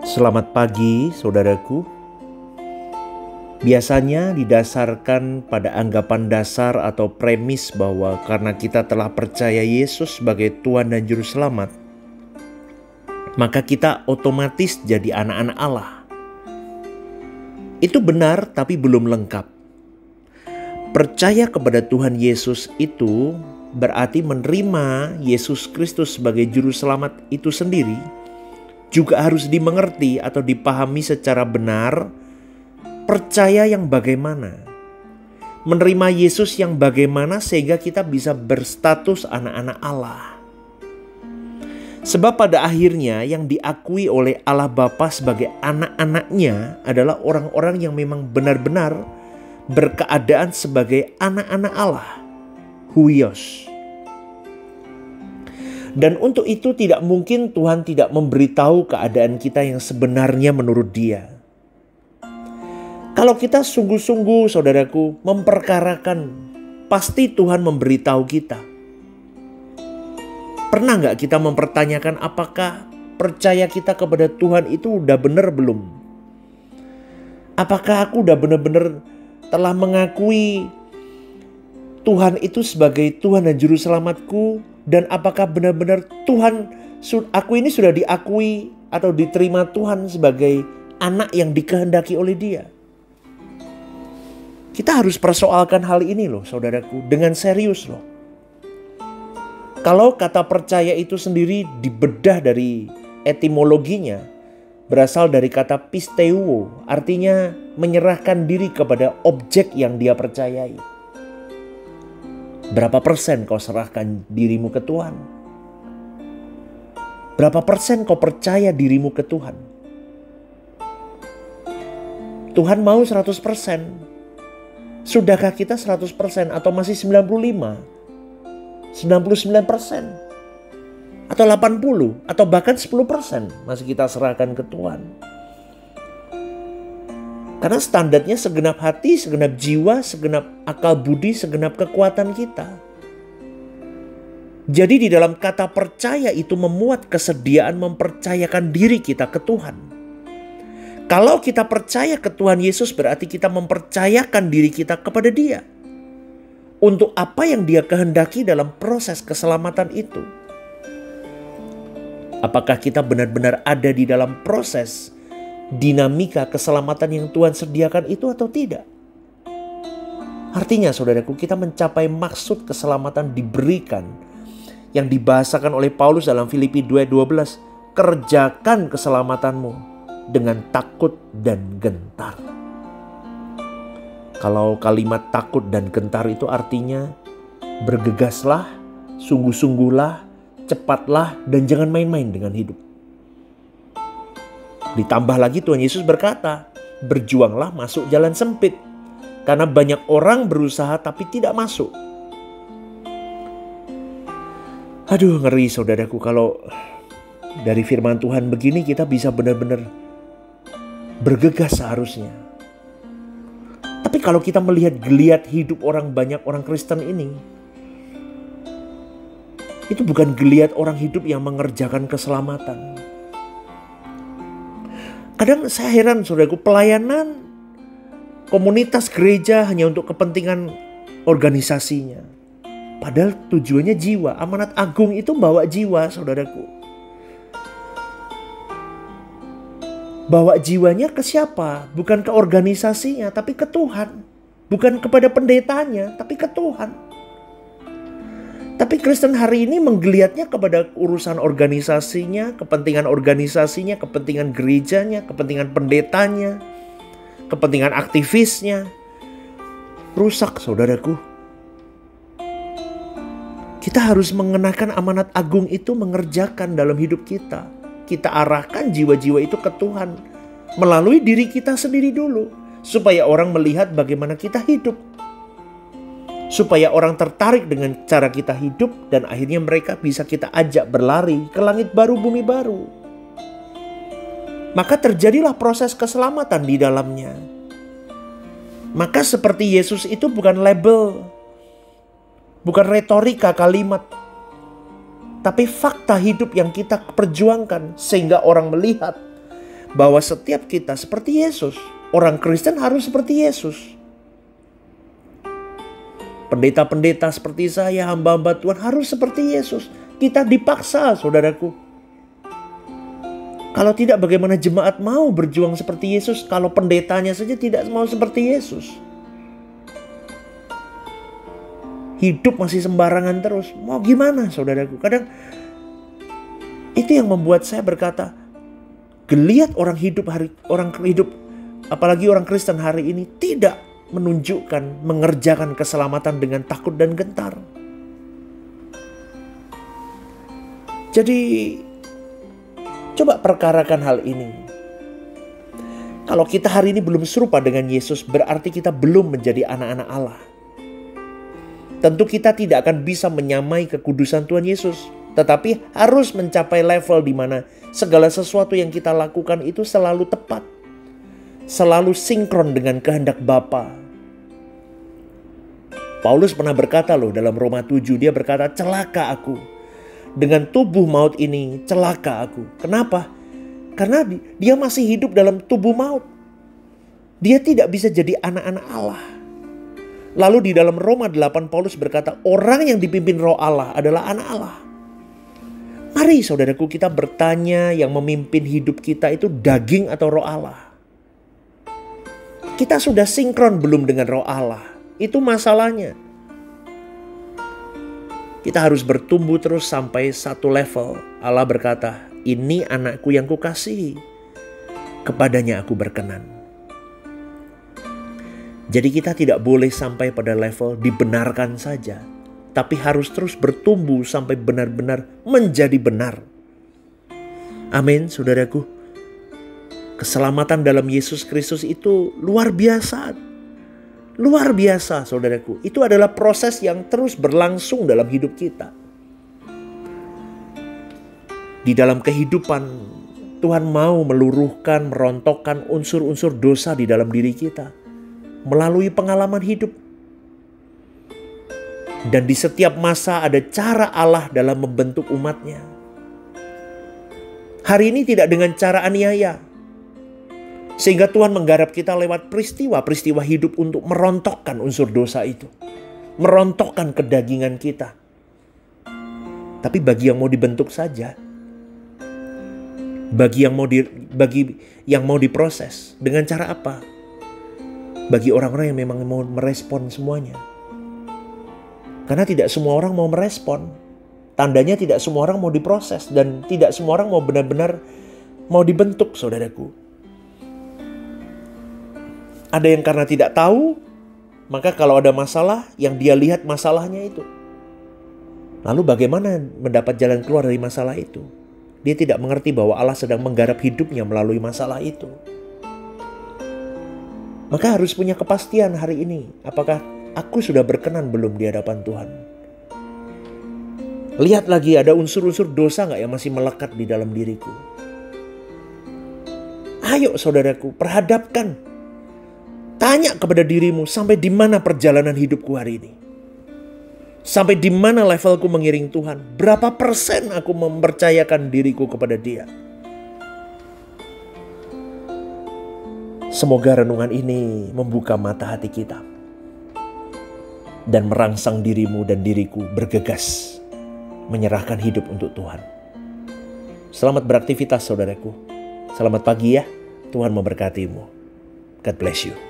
Selamat pagi, saudaraku. Biasanya didasarkan pada anggapan dasar atau premis bahwa karena kita telah percaya Yesus sebagai Tuhan dan Juru Selamat, maka kita otomatis jadi anak-anak Allah. Itu benar, tapi belum lengkap. Percaya kepada Tuhan Yesus itu berarti menerima Yesus Kristus sebagai Juru Selamat itu sendiri juga harus dimengerti atau dipahami secara benar. Percaya yang bagaimana? Menerima Yesus yang bagaimana sehingga kita bisa berstatus anak-anak Allah. Sebab pada akhirnya yang diakui oleh Allah Bapa sebagai anak-anaknya adalah orang-orang yang memang benar-benar berkeadaan sebagai anak-anak Allah. Huios. Dan untuk itu tidak mungkin Tuhan tidak memberitahu keadaan kita yang sebenarnya menurut Dia. Kalau kita sungguh-sungguh, saudaraku, memperkarakan, pasti Tuhan memberitahu kita. Pernah nggak kita mempertanyakan apakah percaya kita kepada Tuhan itu udah benar belum? Apakah aku udah benar-benar telah mengakui Tuhan itu sebagai Tuhan dan Juru Selamatku? Dan apakah benar-benar Tuhan, aku ini sudah diakui atau diterima Tuhan sebagai anak yang dikehendaki oleh Dia? Kita harus persoalkan hal ini loh, saudaraku, dengan serius loh. Kalau kata percaya itu sendiri dibedah dari etimologinya, berasal dari kata pisteuo, artinya menyerahkan diri kepada objek yang dia percayai. Berapa persen kau serahkan dirimu ke Tuhan? Berapa persen kau percaya dirimu ke Tuhan? Tuhan mau 100%. Sudahkah kita 100% atau masih 95%? 99%? Atau 80%? Atau bahkan 10% masih kita serahkan ke Tuhan? Karena standarnya segenap hati, segenap jiwa, segenap akal budi, segenap kekuatan kita. Jadi di dalam kata percaya itu memuat kesediaan mempercayakan diri kita ke Tuhan. Kalau kita percaya ke Tuhan Yesus berarti kita mempercayakan diri kita kepada Dia. Untuk apa yang Dia kehendaki dalam proses keselamatan itu. Apakah kita benar-benar ada di dalam proses dinamika keselamatan yang Tuhan sediakan itu atau tidak? Artinya saudaraku, kita mencapai maksud keselamatan diberikan yang dibahasakan oleh Paulus dalam Filipi 2:12. Kerjakan keselamatanmu dengan takut dan gentar. Kalau kalimat takut dan gentar itu artinya bergegaslah, sungguh-sungguhlah, cepatlah, dan jangan main-main dengan hidup. Ditambah lagi Tuhan Yesus berkata, berjuanglah masuk jalan sempit. Karena banyak orang berusaha tapi tidak masuk. Aduh, ngeri saudaraku kalau dari firman Tuhan begini kita bisa benar-benar bergegas seharusnya. Tapi kalau kita melihat geliat hidup banyak orang Kristen ini, itu bukan geliat orang hidup yang mengerjakan keselamatan. Kadang saya heran saudaraku, pelayanan komunitas gereja hanya untuk kepentingan organisasinya. Padahal tujuannya jiwa. Amanat agung itu bawa jiwa saudaraku. Bawa jiwanya ke siapa? Bukan ke organisasinya tapi ke Tuhan. Bukan kepada pendetanya tapi ke Tuhan. Tapi Kristen hari ini menggeliatnya kepada urusan organisasinya, kepentingan gerejanya, kepentingan pendetanya, kepentingan aktivisnya. Rusak saudaraku. Kita harus mengenakan amanat agung itu mengerjakan dalam hidup kita. Kita arahkan jiwa-jiwa itu ke Tuhan melalui diri kita sendiri dulu. Supaya orang melihat bagaimana kita hidup. Supaya orang tertarik dengan cara kita hidup dan akhirnya mereka bisa kita ajak berlari ke langit baru, bumi baru. Maka terjadilah proses keselamatan di dalamnya. Maka seperti Yesus itu bukan label, bukan retorika kalimat, tapi fakta hidup yang kita perjuangkan sehingga orang melihat bahwa setiap kita seperti Yesus. Orang Kristen harus seperti Yesus. Pendeta-pendeta seperti saya, hamba-hamba Tuhan harus seperti Yesus. Kita dipaksa, saudaraku. Kalau tidak, bagaimana jemaat mau berjuang seperti Yesus kalau pendetanya saja tidak mau seperti Yesus? Hidup masih sembarangan terus. Mau gimana, saudaraku? Kadang itu yang membuat saya berkata, geliat orang hidup apalagi orang Kristen hari ini tidak menunjukkan mengerjakan keselamatan dengan takut dan gentar. Jadi coba perkarakan hal ini. Kalau kita hari ini belum serupa dengan Yesus, berarti kita belum menjadi anak-anak Allah. Tentu kita tidak akan bisa menyamai kekudusan Tuhan Yesus, tetapi harus mencapai level di mana segala sesuatu yang kita lakukan itu selalu tepat, selalu sinkron dengan kehendak Bapa. Paulus pernah berkata loh dalam Roma 7, dia berkata, celaka aku. Dengan tubuh maut ini celaka aku. Kenapa? Karena dia masih hidup dalam tubuh maut. Dia tidak bisa jadi anak-anak Allah. Lalu di dalam Roma 8 Paulus berkata, orang yang dipimpin Roh Allah adalah anak Allah. Mari saudaraku, kita bertanya, yang memimpin hidup kita itu daging atau Roh Allah? Kita sudah sinkron belum dengan Roh Allah? Itu masalahnya. Kita harus bertumbuh terus sampai satu level. Allah berkata, ini anakku yang kukasihi, kepadanya aku berkenan. Jadi kita tidak boleh sampai pada level dibenarkan saja, tapi harus terus bertumbuh sampai benar-benar menjadi benar. Amin, saudaraku. Keselamatan dalam Yesus Kristus itu luar biasa. Luar biasa, saudaraku. Itu adalah proses yang terus berlangsung dalam hidup kita. Di dalam kehidupan, Tuhan mau meluruhkan, merontokkan unsur-unsur dosa di dalam diri kita melalui pengalaman hidup. Dan di setiap masa ada cara Allah dalam membentuk umatnya. Hari ini tidak dengan cara aniaya. Sehingga Tuhan menggarap kita lewat peristiwa-peristiwa hidup untuk merontokkan unsur dosa itu. Merontokkan kedagingan kita. Tapi bagi yang mau dibentuk saja. Bagi yang mau diproses. Dengan cara apa? Bagi orang-orang yang memang mau merespon semuanya. Karena tidak semua orang mau merespon. Tandanya tidak semua orang mau diproses. Dan tidak semua orang mau benar-benar mau dibentuk, saudaraku. Ada yang karena tidak tahu, maka kalau ada masalah, yang dia lihat masalahnya itu. Lalu bagaimana mendapat jalan keluar dari masalah itu? Dia tidak mengerti bahwa Allah sedang menggarap hidupnya melalui masalah itu. Maka harus punya kepastian hari ini. Apakah aku sudah berkenan belum di hadapan Tuhan? Lihat lagi, ada unsur-unsur dosa gak yang masih melekat di dalam diriku? Ayo saudaraku, perhadapkan. Tanya kepada dirimu, sampai di mana perjalanan hidupku hari ini? Sampai di mana levelku mengiring Tuhan? Berapa persen aku mempercayakan diriku kepada Dia? Semoga renungan ini membuka mata hati kita dan merangsang dirimu dan diriku bergegas menyerahkan hidup untuk Tuhan. Selamat beraktivitas saudaraku. Selamat pagi ya. Tuhan memberkatimu. God bless you.